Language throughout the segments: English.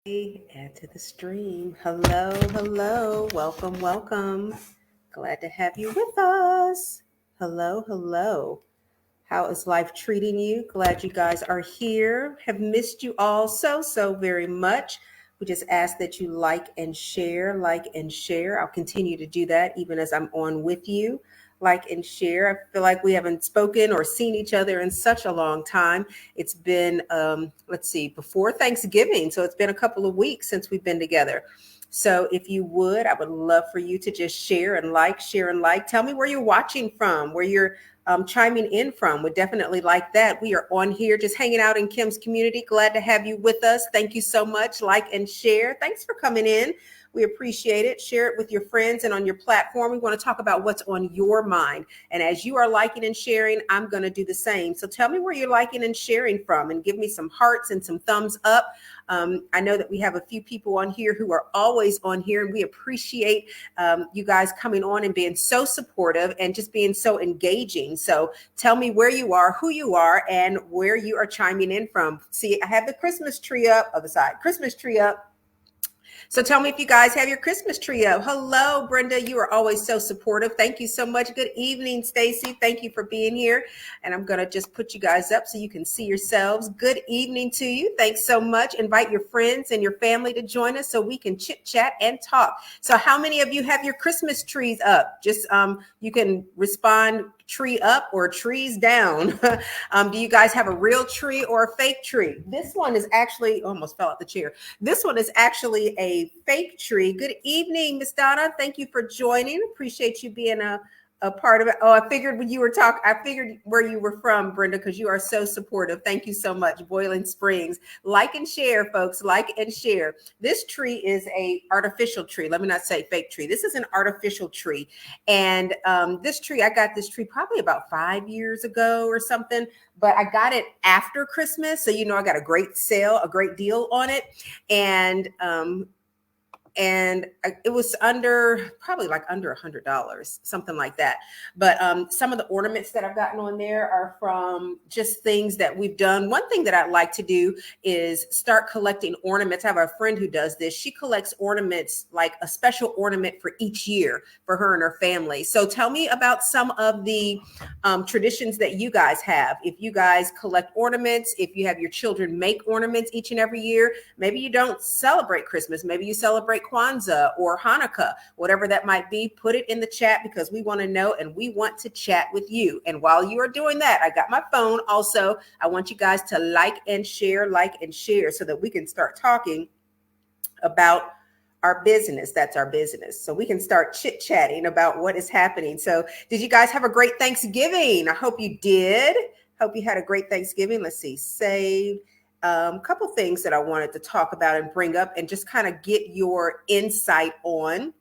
Add to the stream. Hello, hello. Welcome, welcome. Glad to have you with us. Hello, hello. How is life treating you? Glad you guys are here. Have missed you all so very much. We just ask that you like and share, like and share. I'll continue to do that even as I'm on with you. Like and share. I feel like we haven't spoken or seen each other in such a long time. It's been, let's see, before Thanksgiving. So it's been a couple of weeks since we've been together. So if you would, I would love for you to just share and like, share and like. Tell me where you're watching from, where you're chiming in from. Would definitely like that. We are on here just hanging out in Kim's community. Glad to have you with us. Thank you so much. Like and share. Thanks for coming in. We appreciate it. Share it with your friends and on your platform. We want to talk about what's on your mind. And as you are liking and sharing, I'm going to do the same. So tell me where you're liking and sharing from and give me some hearts and some thumbs up. I know that we have a few people on here who are always on here, and we appreciate you guys coming on and being so supportive and just being so engaging. So tell me where you are, who you are, and where you are chiming in from. See, I have the Christmas tree up, other side, Christmas tree up. So tell me if you guys have your Christmas tree up. Hello, Brenda. You are always so supportive. Thank you so much. Good evening, Stacy. Thank you for being here. And I'm going to just put you guys up so you can see yourselves. Good evening to you. Thanks so much. Invite your friends and your family to join us so we can chit chat and talk. So how many of you have your Christmas trees up? Just you can respond tree up or trees down. Do you guys have a real tree or a fake tree? This one is actually almost fell out the chair. This one is actually a fake tree. Good evening, Miss Donna. Thank you for joining. Appreciate you being a part of it. Oh, I figured when you were talking, I figured where you were from, Brenda, because you are so supportive. Thank you so much. Boiling Springs. Like and share, folks. Like and share. This tree is a artificial tree. Let me not say fake tree. This is an artificial tree. And this tree, I got this tree probably about 5 years ago or something, but I got it after Christmas. So, I got a great sale, a great deal on it. And it was probably like under $100, something like that. But some of the ornaments that I've gotten on there are from just things that we've done. One thing that I'd like to do is start collecting ornaments. I have a friend who does this. She collects ornaments, like a special ornament for each year for her and her family. So tell me about some of the traditions that you guys have. If you guys collect ornaments, if you have your children make ornaments each and every year, maybe you don't celebrate Christmas, maybe you celebrate Kwanzaa or Hanukkah, whatever that might be, put it in the chat because we want to know and we want to chat with you. And while you are doing that, I got my phone also. I want you guys to like and share so that we can start talking about our business. That's our business. So we can start chit-chatting about what is happening. So did you guys have a great Thanksgiving? I hope you did. Hope you had a great Thanksgiving. Let's see, saved. Couple things that I wanted to talk about and bring up and just kind of get your insight on.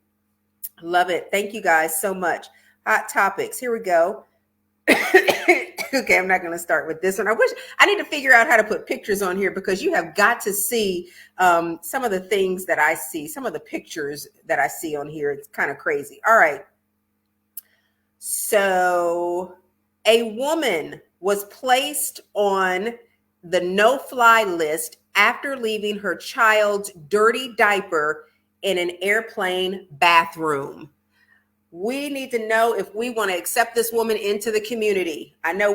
Love it. Thank you guys so much. Hot topics. Here we go. Okay, I'm not going to start with this one. I need to figure out how to put pictures on here because you have got to see some of the things that I see, some of the pictures that I see on here. It's kind of crazy. All right. So a woman was placed on the no-fly list after leaving her child's dirty diaper in an airplane bathroom. We need to know if we want to accept this woman into the community. I know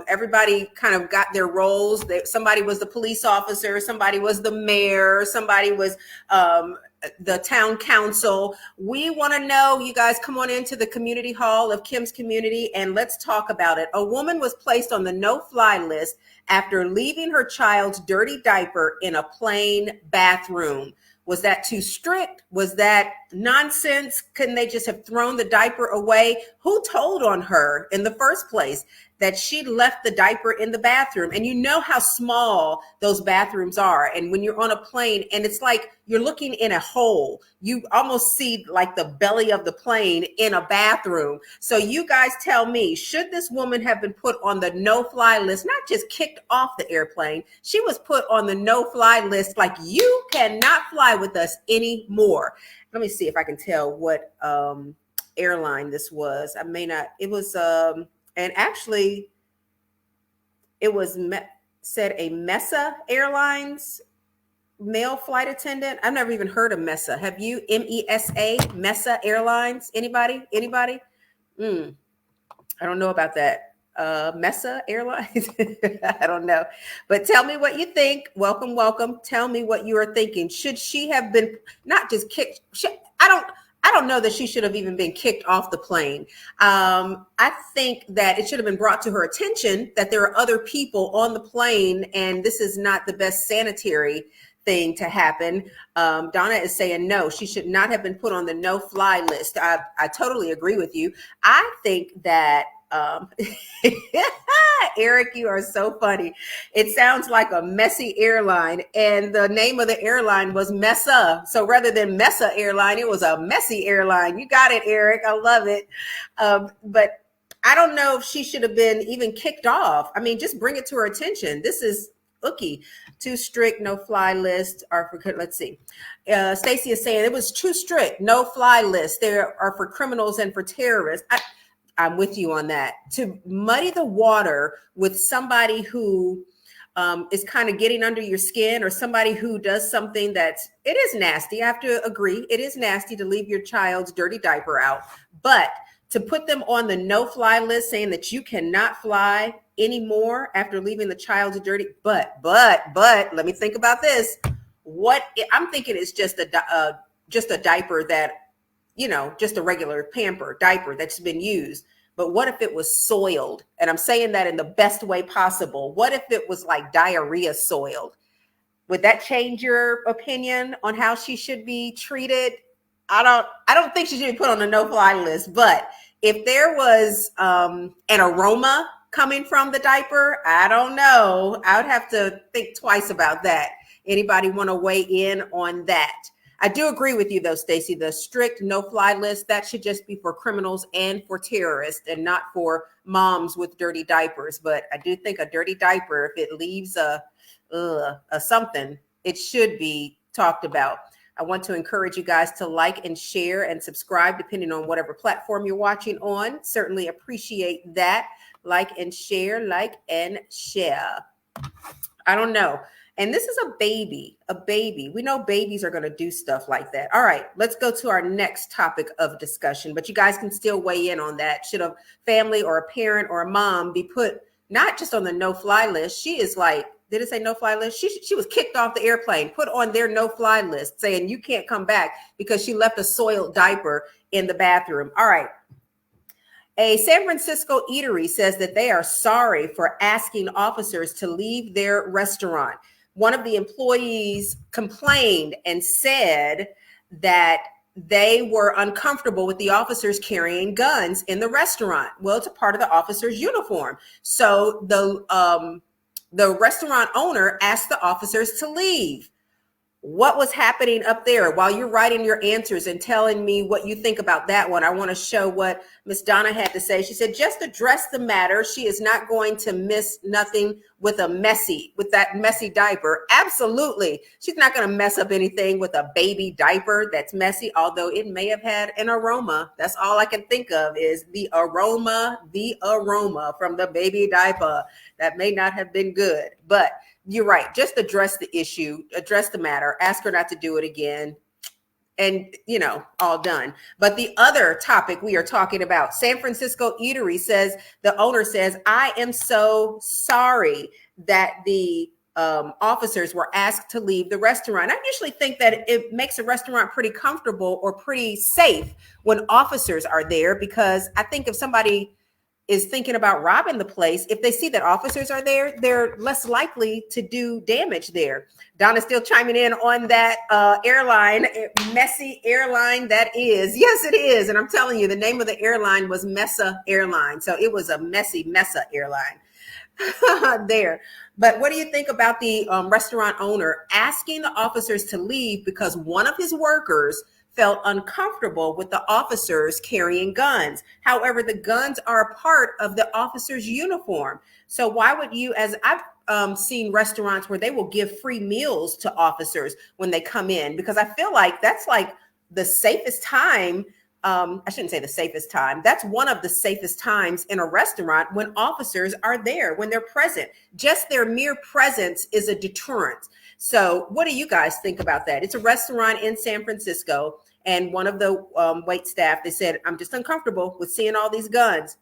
everybody kind of got their roles. Somebody was the police officer, somebody was the mayor, somebody was the town council. We want to know, you guys come on into the community hall of Kim's community and let's talk about it. A woman was placed on the no-fly list after leaving her child's dirty diaper in a plane bathroom. Was that too strict? Was that nonsense? Couldn't they just have thrown the diaper away? Who told on her in the first place that she left the diaper in the bathroom? And you know how small those bathrooms are. And when you're on a plane and it's like you're looking in a hole, you almost see like the belly of the plane in a bathroom. So you guys tell me, should this woman have been put on the no-fly list, not just kicked off the airplane? She was put on the no-fly list, like you cannot fly with us anymore. Let me see if I can tell what airline this was. I may not. It was and actually it was said a Mesa Airlines. male flight attendant? I've never even heard of MESA. Have you? MESA, MESA Airlines? Anybody? Mm, I don't know about that. MESA Airlines? I don't know. But tell me what you think. Welcome, welcome. Tell me what you are thinking. Should she have been not just kicked? I don't know that she should have even been kicked off the plane. I think that it should have been brought to her attention that there are other people on the plane, and this is not the best sanitary thing to happen. Donna is saying no, she should not have been put on the no-fly list. I totally agree with you. I think that Eric, you are so funny. It sounds like a messy airline, and the name of the airline was Mesa. So rather than Mesa Airline, it was a messy airline. You got it, Eric. I love it. But I don't know if she should have been even kicked off. I mean, just bring it to her attention. This is ookie. Too strict, no fly list. Or for, let's see. Stacy is saying it was too strict, no fly list. There are for criminals and for terrorists. I'm with you on that. To muddy the water with somebody who is kind of getting under your skin, or somebody who does something it is nasty. I have to agree. It is nasty to leave your child's dirty diaper out, but to put them on the no-fly list saying that you cannot fly anymore after leaving the child's dirty, but let me think about this. What I'm thinking is just a diaper that, just a regular pamper diaper that's been used. But what if it was soiled? And I'm saying that in the best way possible. What if it was like diarrhea soiled? Would that change your opinion on how she should be treated? I don't think she should be put on a no-fly list. But if there was an aroma coming from the diaper, I don't know. I would have to think twice about that. Anybody want to weigh in on that? I do agree with you, though, Stacey. The strict no-fly list, that should just be for criminals and for terrorists, and not for moms with dirty diapers. But I do think a dirty diaper, if it leaves a something, it should be talked about. I want to encourage you guys to like and share and subscribe, depending on whatever platform you're watching on. Certainly appreciate that. Like and share, I don't know. And this is a baby. We know babies are going to do stuff like that. All right, let's go to our next topic of discussion. But you guys can still weigh in on that. Should a family or a parent or a mom be put not just on the no-fly list? She is like, did it say no-fly list? She was kicked off the airplane, put on their no-fly list, saying you can't come back because she left a soiled diaper in the bathroom. All right. A San Francisco eatery says that they are sorry for asking officers to leave their restaurant. One of the employees complained and said that they were uncomfortable with the officers carrying guns in the restaurant. Well, it's a part of the officer's uniform. So the restaurant owner asked the officers to leave. What was happening up there? While you're writing your answers and telling me what you think about that one, I want to show what Miss Donna had to say. She said, just address the matter. She is not going to miss nothing with that messy diaper. Absolutely. She's not going to mess up anything with a baby diaper that's messy, although it may have had an aroma. That's all I can think of is the aroma from the baby diaper. That may not have been good, but you're right. Just address the issue, address the matter, ask her not to do it again, and, all done. But the other topic we are talking about, San Francisco eatery says, the owner says, I am so sorry that the officers were asked to leave the restaurant. I usually think that it makes a restaurant pretty comfortable or pretty safe when officers are there, because I think if somebody is thinking about robbing the place, if they see that officers are there, they're less likely to do damage there. Donna's still chiming in on that airline, messy airline that is. Yes, it is. And I'm telling you, the name of the airline was Mesa Airline. So it was a messy Mesa airline there. But what do you think about the restaurant owner asking the officers to leave because one of his workers felt uncomfortable with the officers carrying guns? However, the guns are a part of the officer's uniform. So why would you, as I've seen restaurants where they will give free meals to officers when they come in, because I feel like that's like the safest time I shouldn't say the safest time. That's one of the safest times in a restaurant when officers are there, when they're present. Just their mere presence is a deterrent. So what do you guys think about that? It's a restaurant in San Francisco, and one of the wait staff, they said, I'm just uncomfortable with seeing all these guns.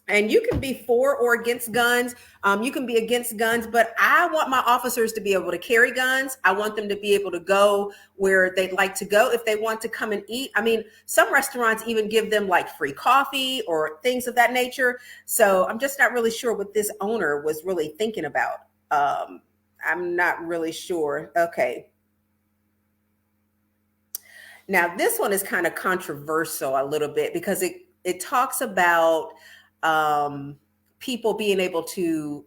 And you can be for or against guns. You can be against guns, but I want my officers to be able to carry guns. I want them to be able to go where they'd like to go if they want to come and eat. I mean, some restaurants even give them like free coffee or things of that nature. So I'm just not really sure what this owner was really thinking about. I'm not really sure. Okay. Now, this one is kind of controversial a little bit because it talks about people being able to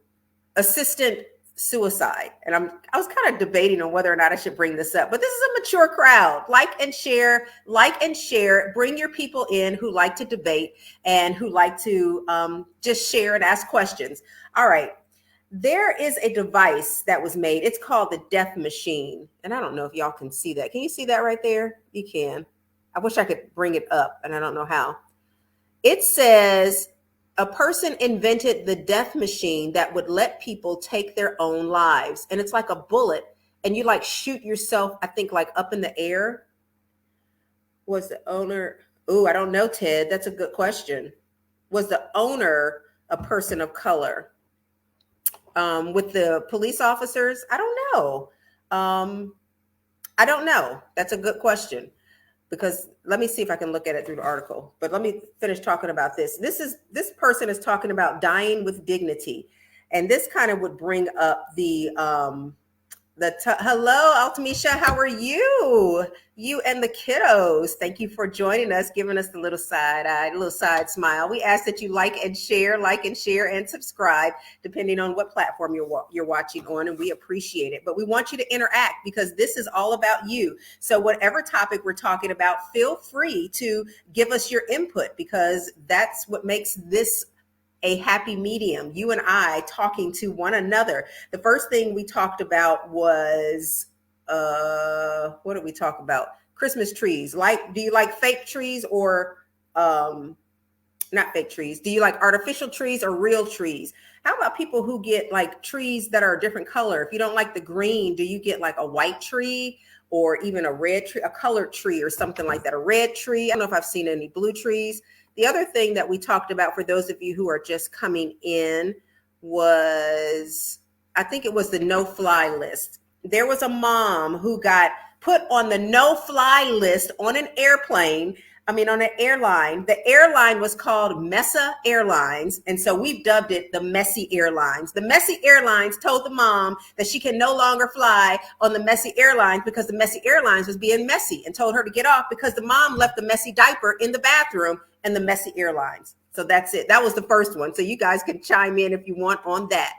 assistant suicide. And I was kind of debating on whether or not I should bring this up, but this is a mature crowd. Like and share, bring your people in who like to debate and who like to just share and ask questions. All right. There is a device that was made. It's called the death machine. And I don't know if y'all can see that. Can you see that right there? You can. I wish I could bring it up, and I don't know how. It says a person invented the death machine that would let people take their own lives. And it's like a bullet, and you like shoot yourself, I think, like up in the air. Was the owner? Oh, I don't know, Ted. That's a good question. Was the owner a person of color? With the police officers? I don't know. I don't know. That's a good question, because let me see if I can look at it through the article. But let me finish talking about this. This person is talking about dying with dignity. And this kind of would bring up the hello, Altamisha, how are you? You and the kiddos. Thank you for joining us, giving us the little side eye, little side smile. We ask that you like and share, and subscribe, depending on what platform you're watching on, and we appreciate it. But we want you to interact because this is all about you. So whatever topic we're talking about, feel free to give us your input, because that's what makes this a happy medium, you and I talking to one another. The first thing we talked about was, what did we talk about? Christmas trees. Do you like fake trees or, not fake trees? Do you like artificial trees or real trees? How about people who get like trees that are a different color? If you don't like the green, do you get like a white tree or even a red tree, a colored tree or something like that? A red tree. I don't know if I've seen any blue trees. The other thing that we talked about, for those of you who are just coming in, was, I think it was the no-fly list. There was a mom who got put on the no-fly list on an airplane. On an airline. The airline was called Mesa Airlines. And so we've dubbed it the Messy Airlines. The Messy Airlines told the mom that she can no longer fly on the Messy Airlines because the Messy Airlines was being messy, and told her to get off because the mom left the messy diaper in the bathroom and the Messy Airlines. So that's it. That was the first one. So you guys can chime in if you want on that.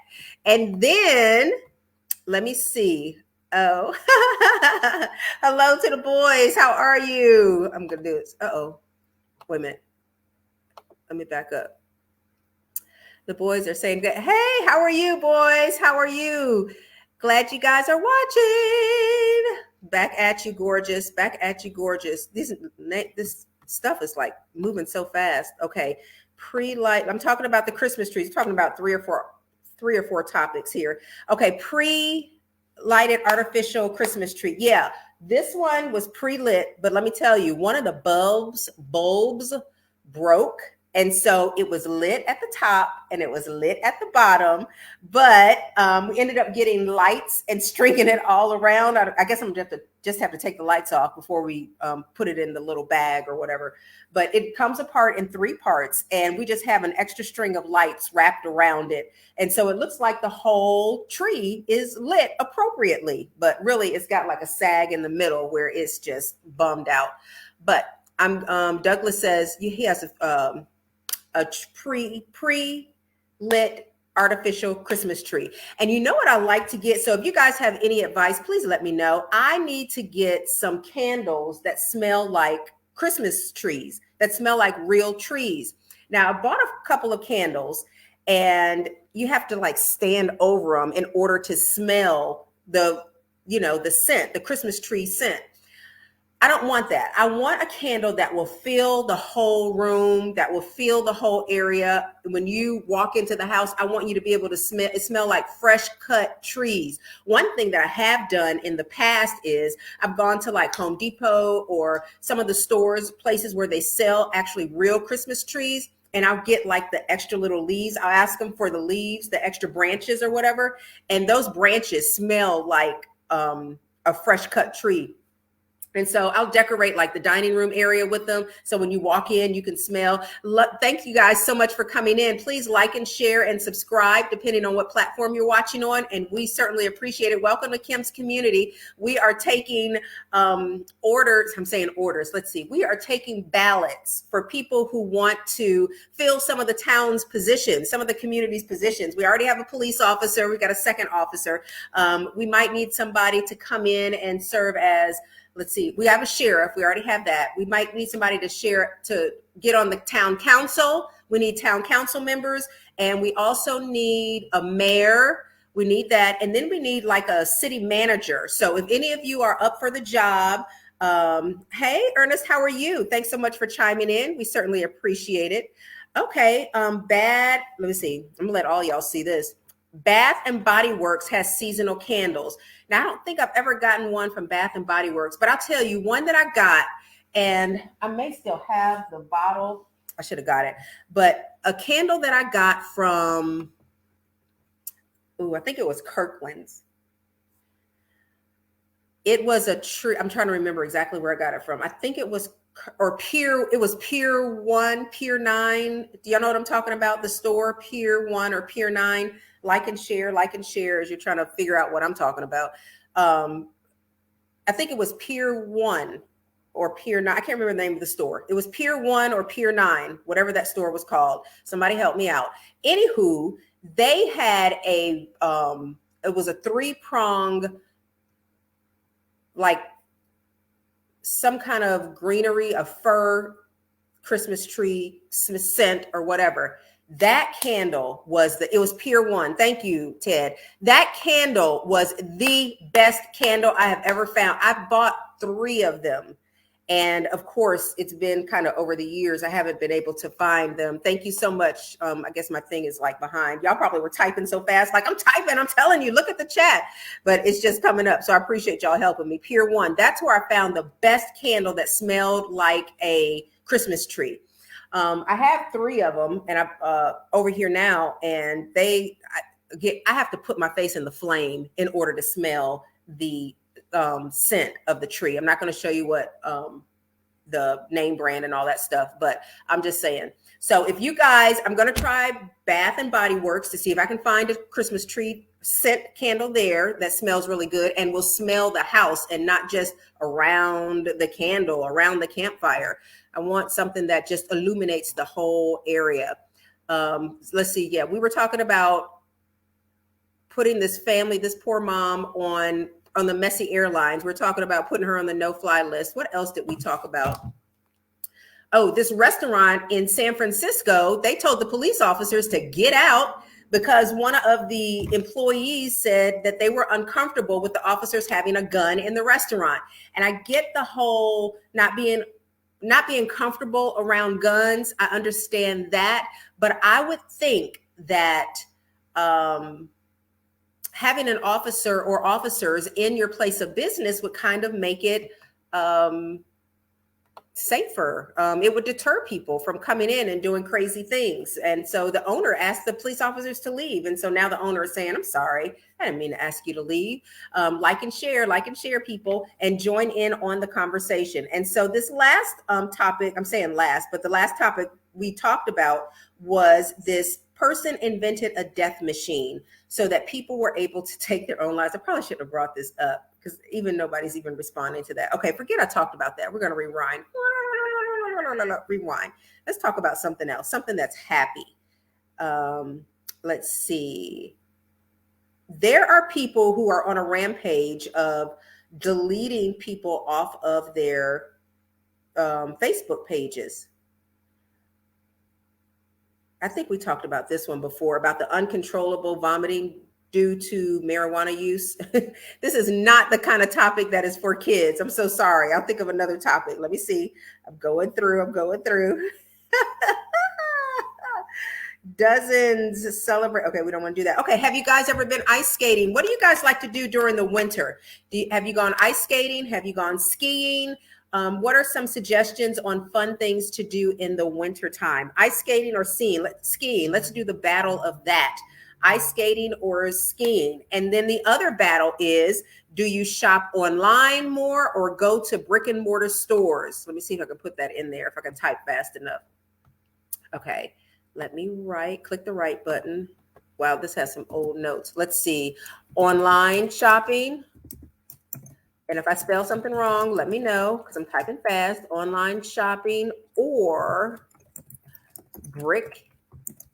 And then let me see. Oh, hello to the boys. How are you? I'm going to do this. Uh-oh. Wait a minute. Let me back up. The boys are saying, hey, how are you, boys? How are you? Glad you guys are watching. Back at you, gorgeous. Back at you, gorgeous. This stuff is like moving so fast. Okay. Pre-light. I'm talking about the Christmas trees. I'm talking about three or four topics here. Okay. Pre-lighted artificial Christmas tree. Yeah. This one was pre-lit, but let me tell you, one of the bulbs broke. And so it was lit at the top and it was lit at the bottom, but we ended up getting lights and stringing it all around. I guess I'm going to just have to take the lights off before we put it in the little bag or whatever. But it comes apart in 3 parts, and we just have an extra string of lights wrapped around it. And so it looks like the whole tree is lit appropriately, but really it's got like a sag in the middle where it's just bummed out. But Douglas says he has a pre-lit artificial Christmas tree. And you know what I like to get? So if you guys have any advice, please let me know. I need to get some candles that smell like Christmas trees, that smell like real trees. Now, I bought a couple of candles, and you have to like stand over them in order to smell the scent, the Christmas tree scent. I don't want that. I want a candle that will fill the whole room, that will fill the whole area. When you walk into the house, I want you to be able to smell like fresh cut trees. One thing that I have done in the past is I've gone to like Home Depot or some of the stores, places where they sell actually real Christmas trees. And I'll get like the extra little leaves. I'll ask them for the leaves, the extra branches or whatever. And those branches smell like a fresh cut tree. And so I'll decorate like the dining room area with them. So when you walk in, you can smell. Thank you guys so much for coming in. Please like and share and subscribe, depending on what platform you're watching on. And we certainly appreciate it. Welcome to Kim's Community. We are taking orders. I'm saying orders. Let's see. We are taking ballots for people who want to fill some of the town's positions, some of the community's positions. We already have a police officer. We've got a second officer. We might need somebody to come in and serve as, let's see, we have a sheriff. We already have that. We might need somebody to get on the town council. We need town council members. And we also need a mayor. We need that. And then we need like a city manager. So if any of you are up for the job, hey, Ernest, how are you? Thanks so much for chiming in. We certainly appreciate it. Okay, let me see. I'm gonna let all y'all see this. Bath and Body Works has seasonal candles. Now, I don't think I've ever gotten one from Bath and Body Works, but I'll tell you one that I got, and I may still have the bottle. I should have got it, but a candle that I got from, I think it was Kirkland's. It was a tree. I'm trying to remember exactly where I got it from. I think it was, or Pier, it was Pier 1, Pier 9. Do y'all know what I'm talking about? The store, Pier 1 or Pier 9. Like and share as you're trying to figure out what I'm talking about. I think it was Pier 1 or Pier 9. I can't remember the name of the store. It was Pier 1 or Pier 9, whatever that store was called. Somebody help me out. Anywho, they had it was a 3-pronged, like some kind of greenery, a fir Christmas tree scent or whatever. That candle it was Pier 1. Thank you, Ted. That candle was the best candle I have ever found. I bought 3 of them. And of course, it's been kind of over the years. I haven't been able to find them. Thank you so much. I guess my thing is like behind. Y'all probably were typing so fast. Like I'm typing, I'm telling you, look at the chat. But it's just coming up. So I appreciate y'all helping me. Pier 1, that's where I found the best candle that smelled like a Christmas tree. I have 3 of them, and I'm over here now, and I have to put my face in the flame in order to smell the scent of the tree. I'm not going to show you what the name brand and all that stuff, but I'm just saying. So if you guys, I'm going to try Bath and Body Works to see if I can find a Christmas tree scent candle there that smells really good and will smell the house and not just around the candle, around the campfire. I want something that just illuminates the whole area. Let's see. Yeah, we were talking about putting this family, this poor mom on the Messy Airlines. We're talking about putting her on the no-fly list. What else did we talk about? Oh, this restaurant in San Francisco, they told the police officers to get out because one of the employees said that they were uncomfortable with the officers having a gun in the restaurant. And I get the whole not being comfortable around guns. I understand that, but I would think that having an officer or officers in your place of business would kind of make it safer. It would deter people from coming in and doing crazy things. And so the owner asked the police officers to leave. And so now the owner is saying, I'm sorry, I didn't mean to ask you to leave. Like and share people and join in on the conversation. And so this last topic, I'm saying last, but the last topic we talked about was this person invented a death machine so that people were able to take their own lives. I probably shouldn't have brought this up because nobody's even responding to that. Okay, forget I talked about that. We're going to rewind. Rewind. Let's talk about something else, something that's happy. Let's see. There are people who are on a rampage of deleting people off of their Facebook pages. I think we talked about this one before, about the uncontrollable vomiting due to marijuana use. This is not the kind of topic that is for kids. I'm so sorry. I'll think of another topic. Let me see. I'm going through. Dozens celebrate. Okay, we don't want to do that. Okay, have you guys ever been ice skating? What do you guys like to do during the winter? Have you gone ice skating? Have you gone skiing? What are some suggestions on fun things to do in the winter time? Ice skating or skiing? Let's do the battle of that. Ice skating or skiing? And then the other battle is, do you shop online more or go to brick and mortar stores? Let me see if I can put that in there, if I can type fast enough. Okay, let me click the right button. Wow, this has some old notes. Let's see. Online shopping. And if I spell something wrong, let me know because I'm typing fast. Online shopping or brick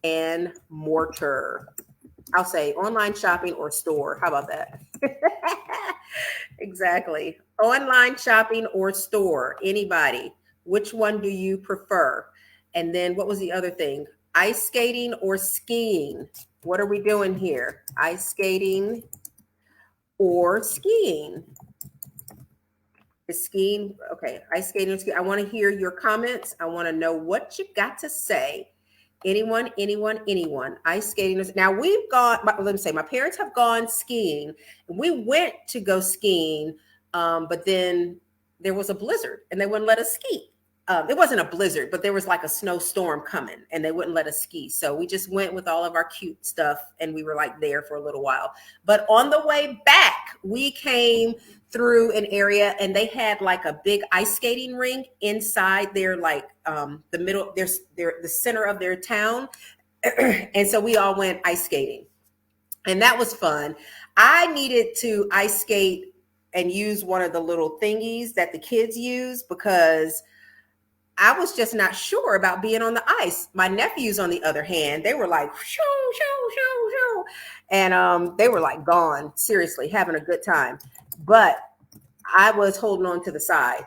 and mortar. I'll say online shopping or store. How about that? Exactly. Online shopping or store. Anybody? Which one do you prefer? And then what was the other thing? Ice skating or skiing? What are we doing here? Ice skating or skiing? Is skiing okay? Ice skating or skiing. I want to hear your comments. I want to know what you got to say. Anyone? Ice skating. Now we've gone, let me say, my parents have gone skiing. We went to go skiing, but then there was a blizzard and they wouldn't let us ski. It wasn't a blizzard, but there was like a snowstorm coming and they wouldn't let us ski. So we just went with all of our cute stuff and we were like there for a little while. But on the way back, we came through an area and they had like a big ice skating rink inside their like the middle, the center of their town. And so we all went ice skating and that was fun. I needed to ice skate and use one of the little thingies that the kids use because I was just not sure about being on the ice. My nephews, on the other hand, they were like, shoo, shoo, shoo, shoo. And they were like gone, seriously, having a good time. But I was holding on to the side.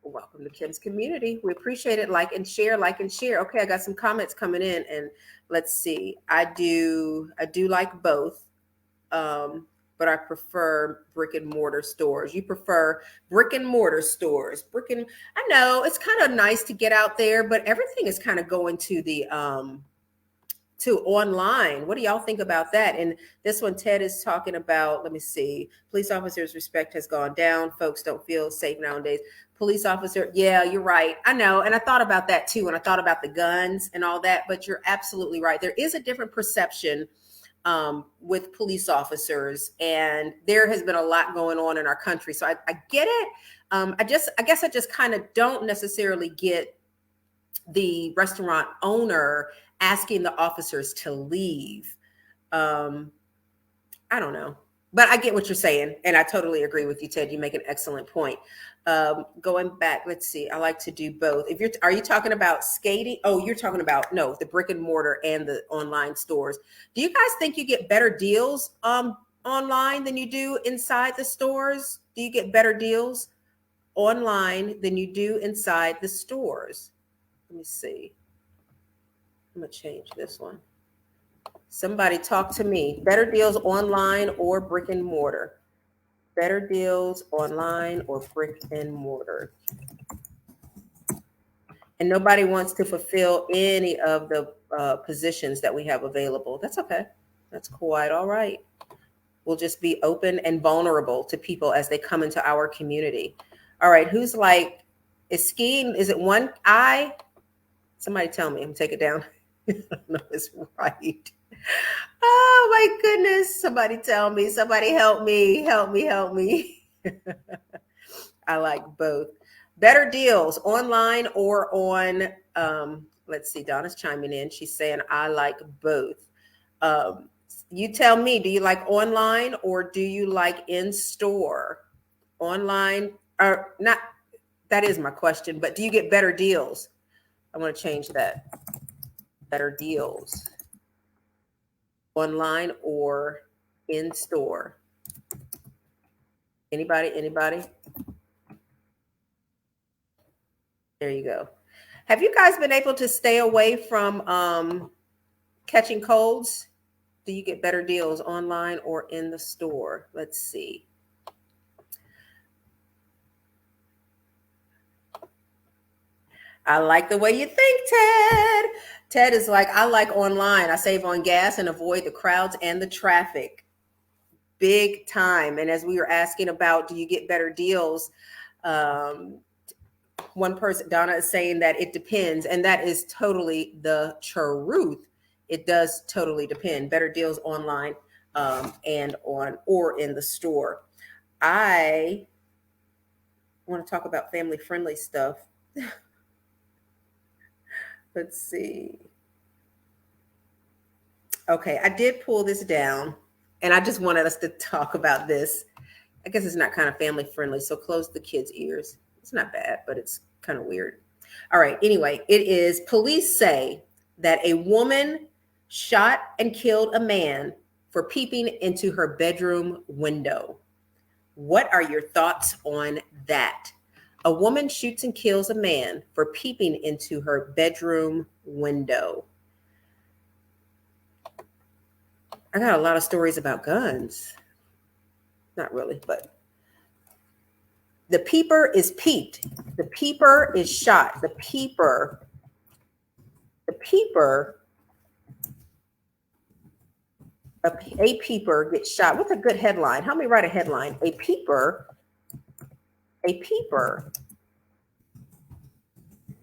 Welcome to Kim's Community. We appreciate it. Like and share. Okay, I got some comments coming in. And let's see. I do like both. But I prefer brick and mortar stores. You prefer brick and mortar stores. I know it's kind of nice to get out there, but everything is kind of going to the to online. What do y'all think about that? And this one, Ted is talking about, let me see, police officers' respect has gone down. Folks don't feel safe nowadays. Police officer, yeah, you're right. I know. And I thought about that too. And I thought about the guns and all that, but you're absolutely right. There is a different perception with police officers, and there has been a lot going on in our country. So I get it. I guess I just kind of don't necessarily get the restaurant owner asking the officers to leave. I don't know, but I get what you're saying, and I totally agree with you, Ted. You make an excellent point. Going back, let's see. I like to do both. Are you talking about skating? Oh, you're talking about the brick and mortar and the online stores. Do you guys think you get better deals online than you do inside the stores? Do you get better deals online than you do inside the stores? Let me see. I'm gonna change this one. Somebody talk to me. Better deals online or brick and mortar? Better deals online or brick and mortar? And nobody wants to fulfill any of the positions that we have available. That's okay. That's quite all right. We'll just be open and vulnerable to people as they come into our community. All right. Who's like, is skiing, is it one eye? Somebody tell me. I'm gonna take it down. I don't know if it's right. Oh my goodness. Somebody tell me. Somebody help me. Help me. I like both. Better deals online or on, let's see, Donna's chiming in. She's saying, I like both. You tell me, do you like online or do you like in store? Online or not? That is my question, but do you get better deals? I want to change that. Better deals online or in store? Anybody? There you go. Have you guys been able to stay away from catching colds? Do you get better deals online or in the store? Let's see. I like the way you think, Ted. Ted is like, I like online. I save on gas and avoid the crowds and the traffic. Big time. And as we were asking about, do you get better deals? One person, Donna, is saying that it depends. And that is totally the truth. It does totally depend. Better deals online and on or in the store. I want to talk about family friendly stuff. Let's see. Okay, I did pull this down and I just wanted us to talk about this. I guess it's not kind of family friendly, so close the kids' ears. It's not bad, but it's kind of weird. All right, anyway, it is police say that a woman shot and killed a man for peeping into her bedroom window. What are your thoughts on that? A woman shoots and kills a man for peeping into her bedroom window. I got a lot of stories about guns. Not really, but the peeper is peeped. The peeper is shot. The peeper, a peeper gets shot. What's a good headline? Help me write a headline. A peeper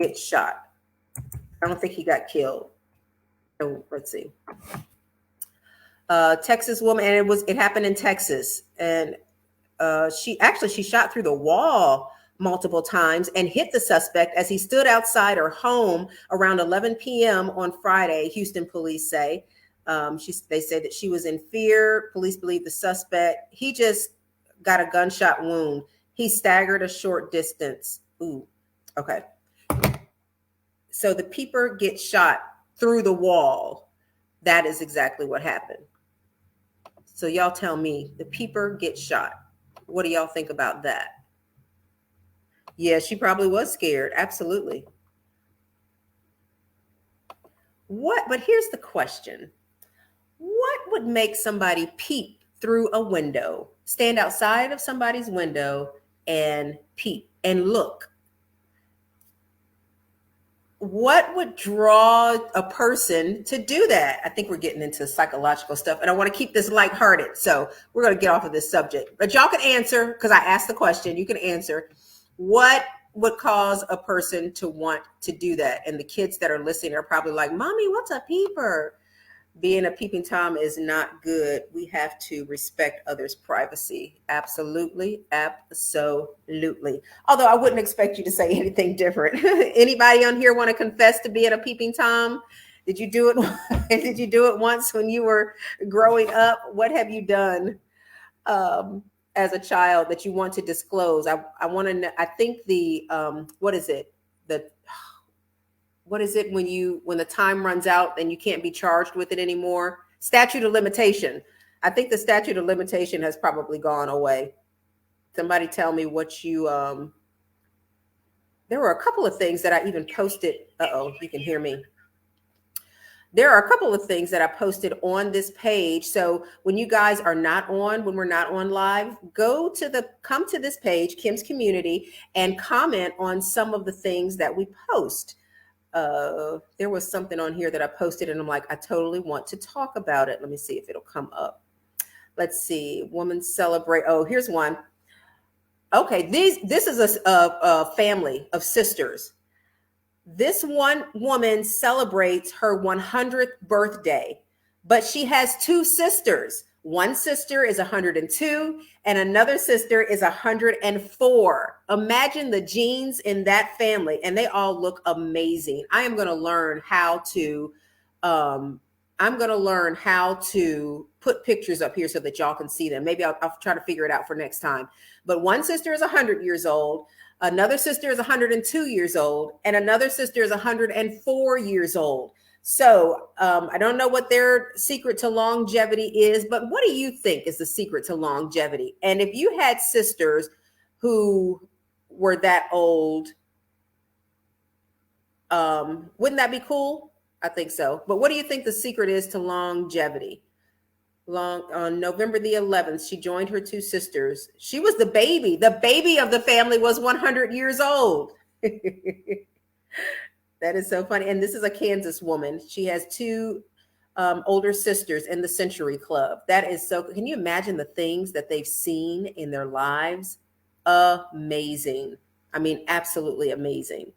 gets shot. I don't think he got killed. So let's see. Texas woman, and it happened in Texas, and she shot through the wall multiple times and hit the suspect as he stood outside her home around 11 p.m. on Friday. Houston police say they said that she was in fear. Police believe the suspect, he just got a gunshot wound. He staggered a short distance. Ooh, okay. So the peeper gets shot through the wall. That is exactly what happened. So y'all tell me, the peeper gets shot. What do y'all think about that? Yeah, she probably was scared. Absolutely. But here's the question. What would make somebody peep through a window, stand outside of somebody's window and peep and look? What would draw a person to do that? I think we're getting into psychological stuff, and I want to keep this lighthearted. So we're going to get off of this subject, but y'all can answer, because I asked the question. You can answer. What would cause a person to want to do that? And the kids that are listening are probably like, Mommy, what's a peeper? Being a peeping Tom is not good. We have to respect others' privacy. Absolutely. Absolutely. Although I wouldn't expect you to say anything different. Anybody on here want to confess to being a peeping Tom? Did you do it? Did you do it once when you were growing up? What have you done as a child that you want to disclose? I want to know. I think what is it? What is it when the time runs out and you can't be charged with it anymore? Statute of limitation. I think the statute of limitation has probably gone away. Somebody tell me what you there were a couple of things that I even posted. Uh-oh, you can hear me. There are a couple of things that I posted on this page. So when you guys are not on, when we're not on live, come to this page, Kim's Community, and comment on some of the things that we post. There was something on here that I posted and I'm like, I totally want to talk about it. Let me see if it'll come up. Let's see. Women celebrate. Oh, here's one. Okay. This is a family of sisters. This one woman celebrates her 100th birthday, but she has two sisters. One sister is 102 and another sister is 104. Imagine the genes in that family, and they all look amazing. I am going to learn how to put pictures up here so that y'all can see them. Maybe I'll try to figure it out for next time. But one sister is 100 years old. Another sister is 102 years old, and another sister is 104 years old. So I don't know what their secret to longevity is, but what do you think is the secret to longevity? And if you had sisters who were that old, wouldn't that be cool? I think so. But what do you think the secret is to longevity? long on November the 11th. She joined her two sisters. She was the baby. The baby of the family was 100 years old. That is so funny. And this is a Kansas woman. She has two older sisters in the Century Club. That is so. Can you imagine the things that they've seen in their lives? Amazing. I mean, absolutely amazing.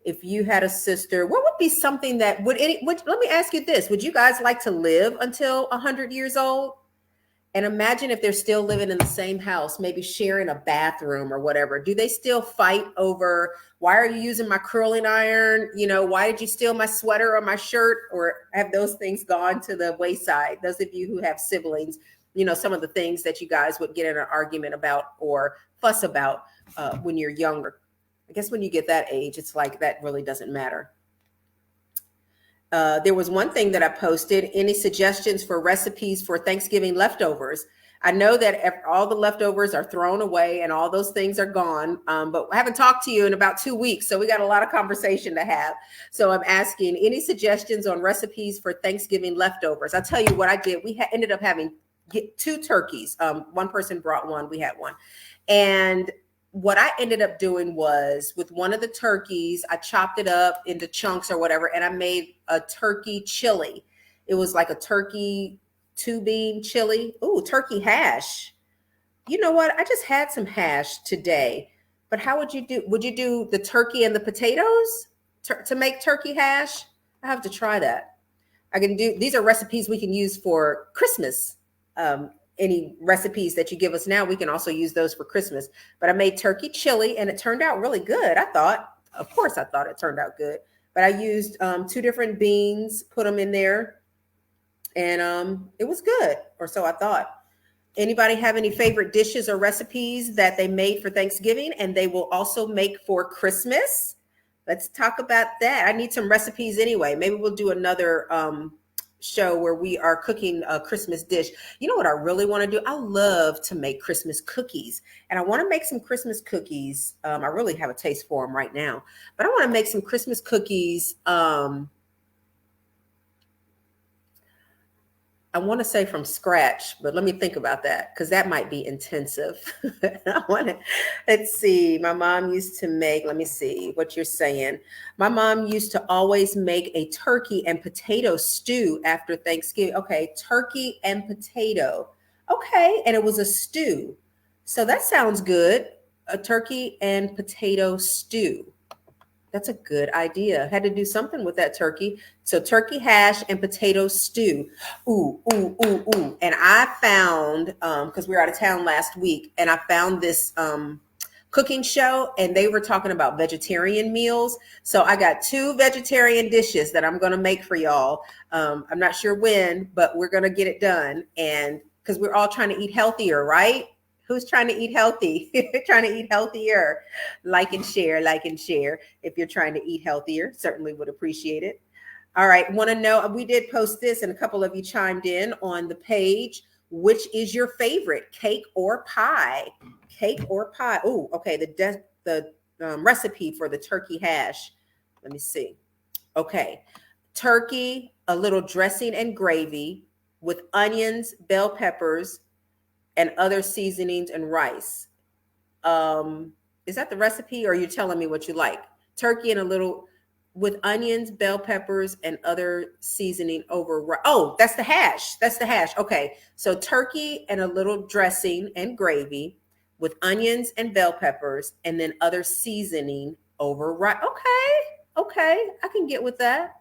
If you had a sister, what would be something that would let me ask you this. Would you guys like to live until 100 years old? And imagine if they're still living in the same house, maybe sharing a bathroom or whatever. Do they still fight over, why are you using my curling iron? You know, why did you steal my sweater or my shirt? Or have those things gone to the wayside? Those of you who have siblings, you know, some of the things that you guys would get in an argument about or fuss about when you're younger. I guess when you get that age, it's like that really doesn't matter. There was one thing that I posted. Any suggestions for recipes for Thanksgiving leftovers? I know that all the leftovers are thrown away and all those things are gone, but I haven't talked to you in about 2 weeks, so we got a lot of conversation to have. So I'm asking any suggestions on recipes for Thanksgiving leftovers. I'll tell you what I did. We ended up having 2 turkeys. One person brought one. We had one. And what I ended up doing was with one of the turkeys, I chopped it up into chunks or whatever, and I made a turkey chili. It was like a turkey 2-bean chili. Ooh, turkey hash. You know what? I just had some hash today, but how would you do? Would you do the turkey and the potatoes to make turkey hash? I have to try that. I can do, these are recipes we can use for Christmas. Any recipes that you give us now, we can also use those for Christmas. But I made turkey chili and it turned out really good. I thought it turned out good. But I used 2 different beans, put them in there, and it was good, or so I thought. Anybody have any favorite dishes or recipes that they made for Thanksgiving and they will also make for Christmas? Let's talk about that. I need some recipes anyway. Maybe we'll do another show where we are cooking a Christmas dish. You know what I really want to do? I love to make Christmas cookies, and I want to make some Christmas cookies. I really have a taste for them right now, but I want to make some Christmas cookies. I want to say from scratch, but let me think about that because that might be intensive. Let's see. My mom used to make, let me see what you're saying. My mom used to always make a turkey and potato stew after Thanksgiving. Okay, turkey and potato. Okay, and it was a stew. So that sounds good. A turkey and potato stew. That's a good idea. Had to do something with that turkey. So turkey hash and potato stew. Ooh, ooh, ooh, ooh. And I found, because we were out of town last week, and I found this cooking show, and they were talking about vegetarian meals. So I got 2 vegetarian dishes that I'm going to make for y'all. I'm not sure when, but we're going to get it done. And because we're all trying to eat healthier, right? Who's trying to eat healthy? Trying to eat healthier. Like and share, like and share. If you're trying to eat healthier, certainly would appreciate it. All right. Want to know, we did post this and a couple of you chimed in on the page. Which is your favorite, cake or pie? Cake or pie? Oh, okay. The recipe for the turkey hash. Let me see. Okay. Turkey, a little dressing and gravy with onions, bell peppers, and other seasonings and rice. Is that the recipe, or are you telling me what you like? Turkey and a little with onions, bell peppers, and other seasoning over rice. Oh, that's the hash. That's the hash. Okay. So turkey and a little dressing and gravy with onions and bell peppers, and then other seasoning over rice. Okay. Okay. I can get with that.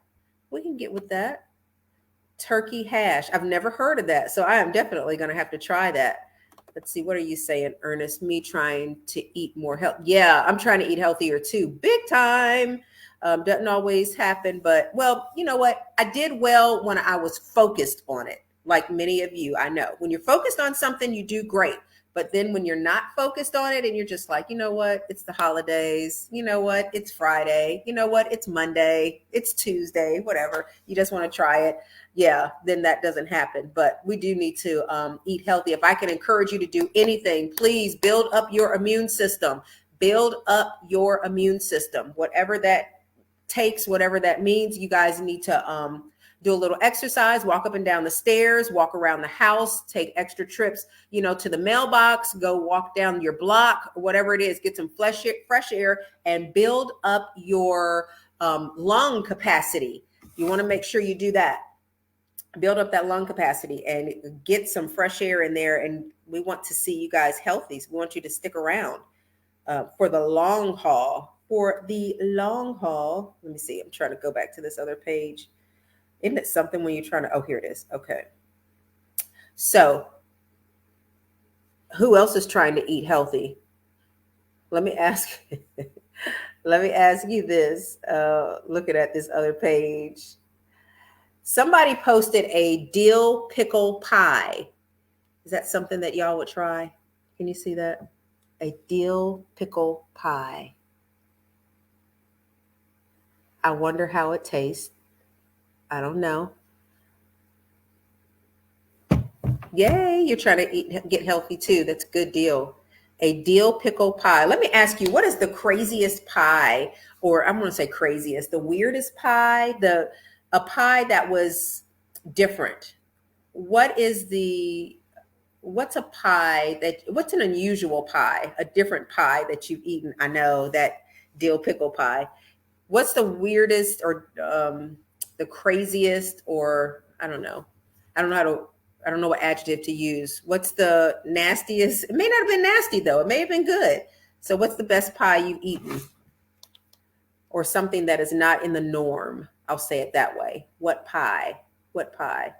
We can get with that. Turkey hash. I've never heard of that. So I am definitely going to have to try that. Let's see. What are you saying, Ernest? Me trying to eat more health. Yeah, I'm trying to eat healthier too. Big time. Doesn't always happen, but well, you know what? I did well when I was focused on it. Like many of you, I know when you're focused on something, you do great. But then when you're not focused on it and you're just like, you know what? It's the holidays. You know what? It's Friday. You know what? It's Monday. It's Tuesday, whatever. You just want to try it. Yeah, then that doesn't happen. But we do need to eat healthy. If I can encourage you to do anything, please build up your immune system. Build up your immune system. Whatever that takes, whatever that means, you guys need to do a little exercise, walk up and down the stairs, walk around the house, take extra trips, to the mailbox, go walk down your block, whatever it is, get some fresh air and build up your lung capacity. You want to make sure you do that. Build up that lung capacity and get some fresh air in there. And we want to see you guys healthy. So we want you to stick around for the long haul. For the long haul, let me see. I'm trying to go back to this other page. Isn't it something when you're trying to, oh, here it is. Okay. So who else is trying to eat healthy? Let me ask you this. Looking at this other page. Somebody posted a dill pickle pie. Is that something that y'all would try? Can you see that? A dill pickle pie. I wonder how it tastes. I don't know. Yay, you're trying to get healthy too. That's a good deal. A dill pickle pie. Let me ask you, what is the craziest pie, or I'm going to say craziest, the weirdest pie, a pie that was different? What's a pie what's an unusual pie, a different pie that you've eaten? I know that dill pickle pie. What's the weirdest or the craziest, or I don't know what adjective to use. What's the nastiest? It may not have been nasty though. It may have been good. So what's the best pie you've eaten? Or something that is not in the norm. I'll say it that way. What pie? What pie?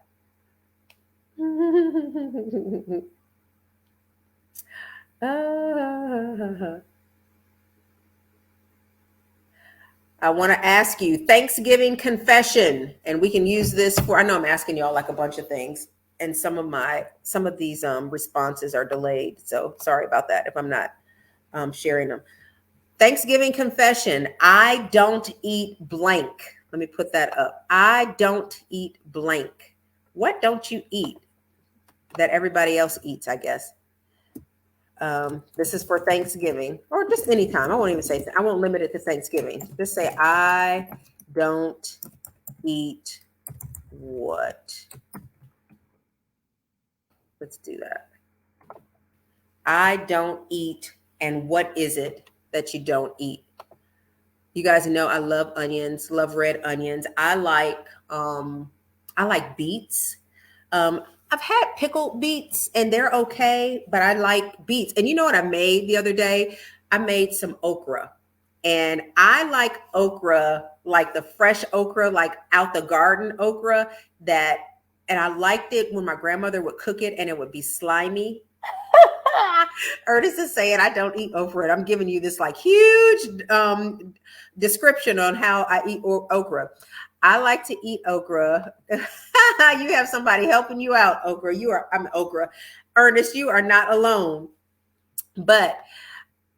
I want to ask you Thanksgiving confession, and we can use this I know I'm asking y'all like a bunch of things, and some of these responses are delayed. So sorry about that if I'm not sharing them. Thanksgiving confession. I don't eat blank. Let me put that up. I don't eat blank. What don't you eat that everybody else eats, I guess? This is for Thanksgiving or just any time. I won't even say, I won't limit it to Thanksgiving. Just say, I don't eat what? Let's do that. I don't eat. And what is it that you don't eat? You guys know I love onions, love red onions. I like beets. I've had pickled beets and they're okay, but I like beets. And you know what I made the other day? I made some okra. And I like okra, like the fresh okra, like out the garden okra and I liked it when my grandmother would cook it and it would be slimy. Ernest is saying I don't eat okra. I'm giving you this like huge description on how I eat okra. I like to eat okra. You have somebody helping you out, okra. I'm okra. Ernest, you are not alone. But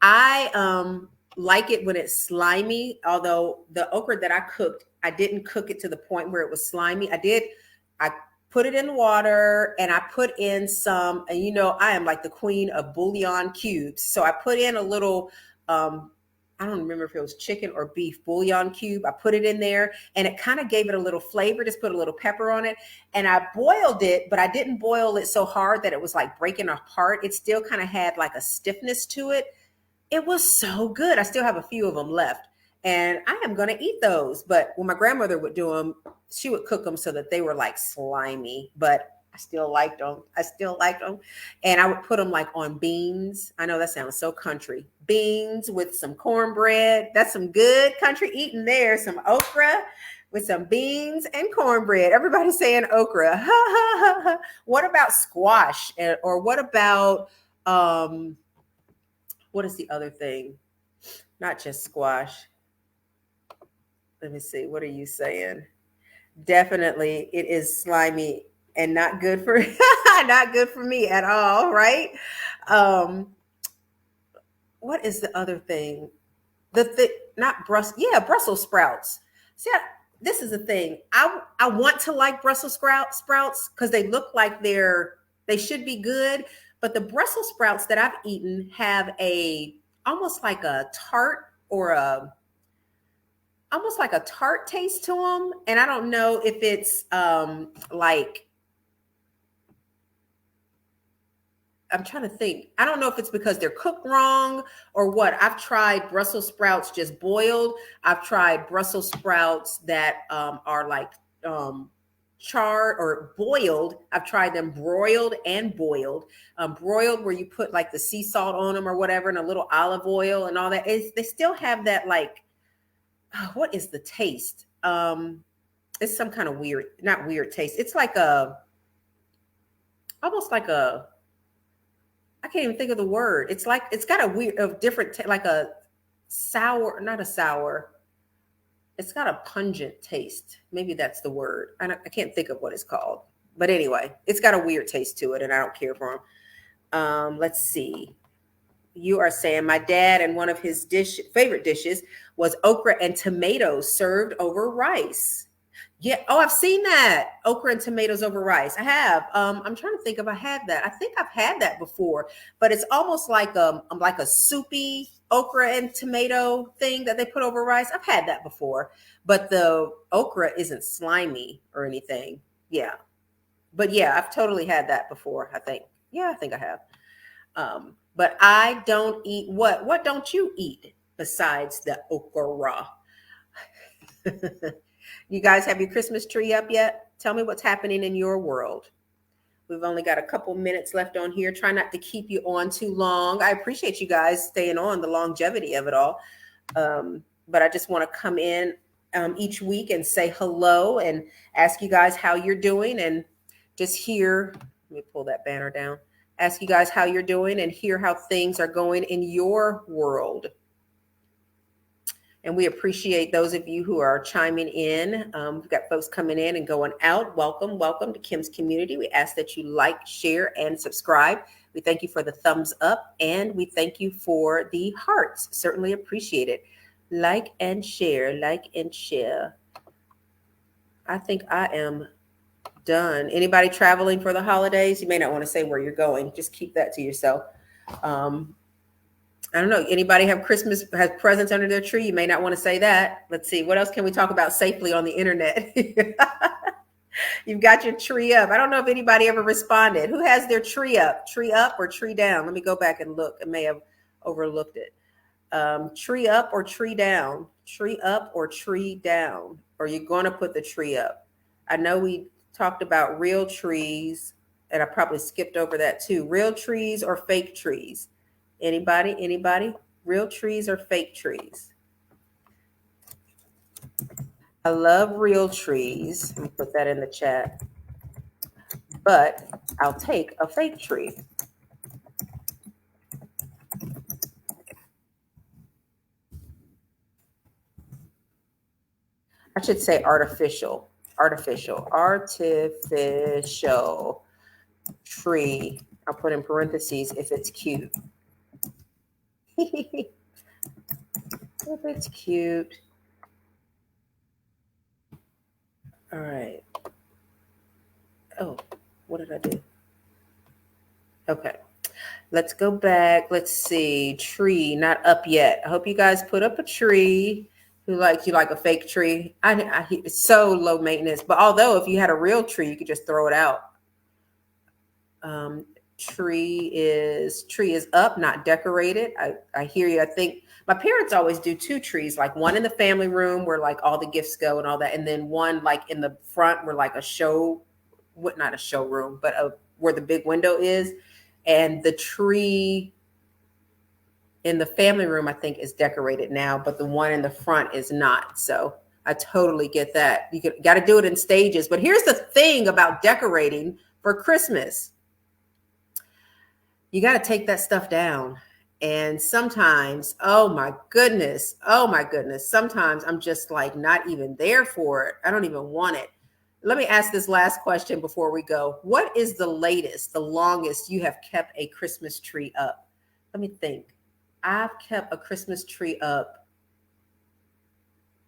I like it when it's slimy, although the okra that I cooked, I didn't cook it to the point where it was slimy. I put it in water and I put in some, and I am like the queen of bouillon cubes. So I put in a little, I don't remember if it was chicken or beef bouillon cube. I put it in there and it kind of gave it a little flavor, just put a little pepper on it. And I boiled it, but I didn't boil it so hard that it was like breaking apart. It still kind of had like a stiffness to it. It was so good. I still have a few of them left and I am going to eat those. But when my grandmother would do them, she would cook them so that they were like slimy, but I still liked them. And I would put them like on beans. I know that sounds so country. Beans with some cornbread. That's some good country eating there. Some okra with some beans and cornbread. Everybody's saying okra. What about squash? Or what about, what is the other thing? Not just squash. Let me see. What are you saying? Definitely it is slimy and not good for me at all, right? What is the other thing? Brussels sprouts. See, this is the thing. I want to like Brussels sprouts because they look like they should be good, but the Brussels sprouts that I've eaten have almost like a tart or almost like a tart taste to them. And I don't know if it's like, I'm trying to think. I don't know if it's because they're cooked wrong or what. I've tried Brussels sprouts just boiled. I've tried Brussels sprouts that are like charred or boiled. I've tried them broiled and boiled. Broiled where you put like the sea salt on them or whatever and a little olive oil and all that. They still have that like, what is the taste? It's some kind of weird, not weird taste. It's like almost like I can't even think of the word. It's like it's got a weird, a different, like a sour, not a sour. It's got a pungent taste. Maybe that's the word. I can't think of what it's called. But anyway, it's got a weird taste to it, and I don't care for them. Let's see. You are saying my dad and one of his favorite dishes was okra and tomatoes served over rice. Yeah. Oh, I've seen that. Okra and tomatoes over rice. I have. I'm trying to think if I had that. I think I've had that before, but it's almost like a soupy okra and tomato thing that they put over rice. I've had that before, but the okra isn't slimy or anything. Yeah. But yeah, I've totally had that before, I think. Yeah, I think I have. But I don't eat what? What don't you eat besides the okra? You guys have your Christmas tree up yet? Tell me what's happening in your world. We've only got a couple minutes left on here. Try not to keep you on too long. I appreciate you guys staying on, the longevity of it all. But I just want to come in each week and say hello and ask you guys how you're doing and just hear. Let me pull that banner down. Ask you guys how you're doing and hear how things are going in your world. And we appreciate those of you who are chiming in. We've got folks coming in and going out. Welcome, welcome to Kim's Community. We ask that you like, share, and subscribe. We thank you for the thumbs up, and we thank you for the hearts. Certainly appreciate it. Like and share, like and share. I think I am done. Anybody traveling for the holidays? You may not want to say where you're going. Just keep that to yourself. I don't know. Anybody have has presents under their tree? You may not want to say that. Let's see. What else can we talk about safely on the internet? You've got your tree up. I don't know if anybody ever responded. Who has their tree up? Tree up or tree down? Let me go back and look. I may have overlooked it. Tree up or tree down? Tree up or tree down? Or are you going to put the tree up? I know we talked about real trees, and I probably skipped over that too. Real trees or fake trees? Anybody? Real trees or fake trees? I love real trees. Let me put that in the chat. But I'll take a fake tree. I should say artificial tree. I'll put in parentheses if it's cute. If it's cute. All right. Oh, what did I do? Okay. Let's go back. Let's see. Tree, not up yet. I hope you guys put up a tree. You like a fake tree. It's so low maintenance. But although if you had a real tree, you could just throw it out. Tree is up, not decorated. I hear you. I think my parents always do two trees, like one in the family room where like all the gifts go and all that, and then one like in the front where like not a showroom, but where the big window is, and the tree in the family room I think is decorated now, but the one in the front is not. So I totally get that. You got to do it in stages. But here's the thing about decorating for Christmas. You got to take that stuff down. And sometimes, oh my goodness, sometimes I'm just like not even there for it. I don't even want it. Let me ask this last question before we go. What is the latest, the longest you have kept a Christmas tree up? Let me think. I've kept a Christmas tree up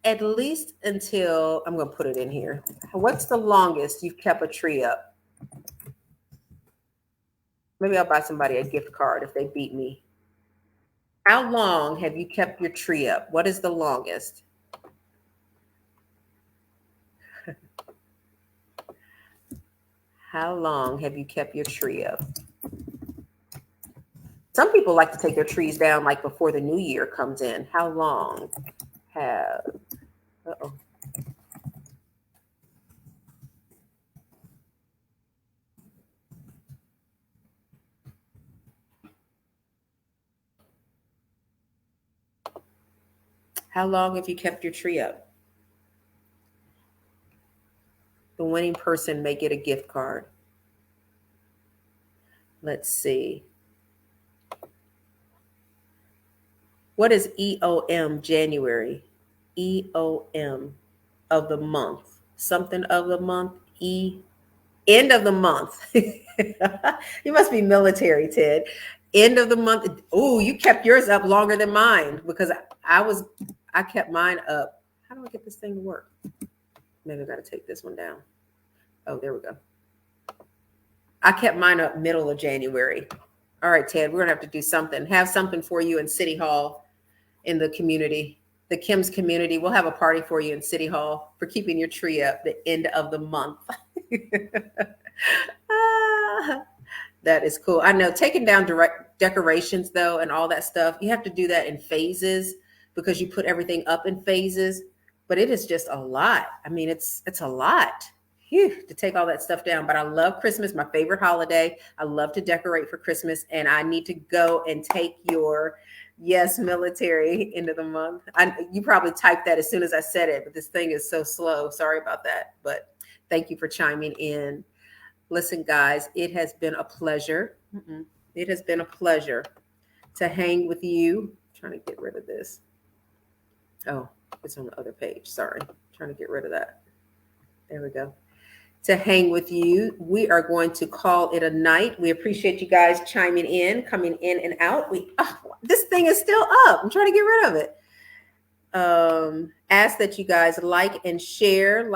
at least until, I'm going to put it in here. What's the longest you've kept a tree up? Maybe I'll buy somebody a gift card if they beat me. How long have you kept your tree up? What is the longest? How long have you kept your tree up? Some people like to take their trees down like before the new year comes in. How long have uh-oh. How long have you kept your tree up? The winning person may get a gift card. Let's see. What is EOM January? EOM of the month. Something of the month. End of the month. You must be military, Ted. End of the month. Oh, you kept yours up longer than mine because I kept mine up. How do I get this thing to work? Maybe I got to take this one down. Oh, there we go. I kept mine up middle of January. All right, Ted, we're going to have to do something. Have something for you in City Hall, in the community, the Kim's community. We'll have a party for you in City Hall for keeping your tree up the end of the month. That is cool. I know taking down direct decorations though and all that stuff, you have to do that in phases because you put everything up in phases, but it is just a lot. I mean, it's a lot. Phew, to take all that stuff down. But I love Christmas, my favorite holiday. I love to decorate for Christmas, and I need to go and take your yes, military end of the month. You probably typed that as soon as I said it, but this thing is so slow. Sorry about that. But thank you for chiming in. Listen, guys, it has been a pleasure. It has been a pleasure to hang with you. I'm trying to get rid of this. Oh, it's on the other page. Sorry. I'm trying to get rid of that. There we go. To hang with you. We are going to call it a night. We appreciate you guys chiming in, coming in and out. This thing is still up. I'm trying to get rid of it. Ask that you guys like and share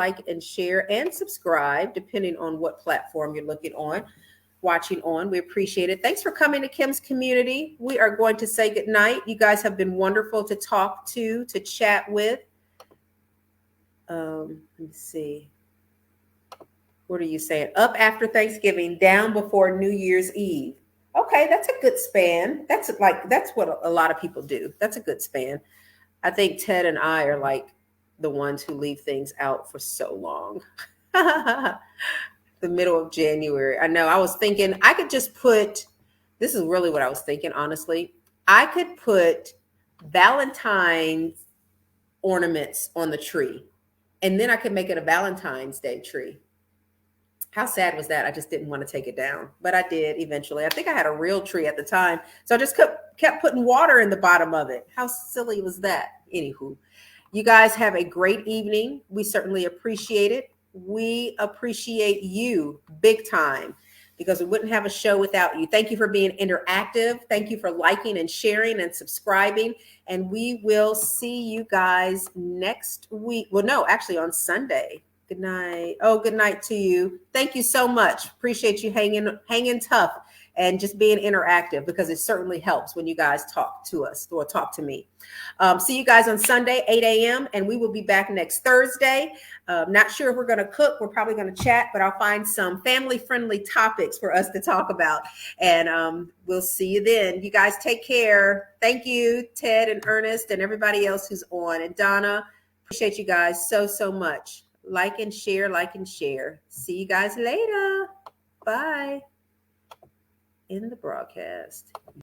and subscribe, depending on what platform you're watching on. We appreciate it. Thanks for coming to Kim's community. We are going to say goodnight. You guys have been wonderful to talk to chat with. Let me see. What are you saying? Up after Thanksgiving, down before New Year's Eve. Okay, that's a good span. That's what a lot of people do. That's a good span. I think Ted and I are like the ones who leave things out for so long. The middle of January. I know. I was thinking I could just put, this is really what I was thinking, honestly. I could put Valentine's ornaments on the tree, and then I could make it a Valentine's Day tree. How sad was that? I just didn't want to take it down, but I did eventually. I think I had a real tree at the time, so I just kept putting water in the bottom of it. How silly was that? Anywho, you guys have a great evening. We certainly appreciate it. We appreciate you big time because we wouldn't have a show without you. Thank you for being interactive. Thank you for liking and sharing and subscribing. And we will see you guys next week. Well, no, actually on Sunday. Good night. Oh, good night to you. Thank you so much. Appreciate you hanging tough and just being interactive because it certainly helps when you guys talk to us or talk to me. See you guys on Sunday, 8 a.m. and we will be back next Thursday. Not sure if we're going to cook. We're probably going to chat, but I'll find some family-friendly topics for us to talk about. And we'll see you then. You guys take care. Thank you, Ted and Ernest and everybody else who's on. And Donna, appreciate you guys so much. Like and share. See you guys later. Bye. In the broadcast.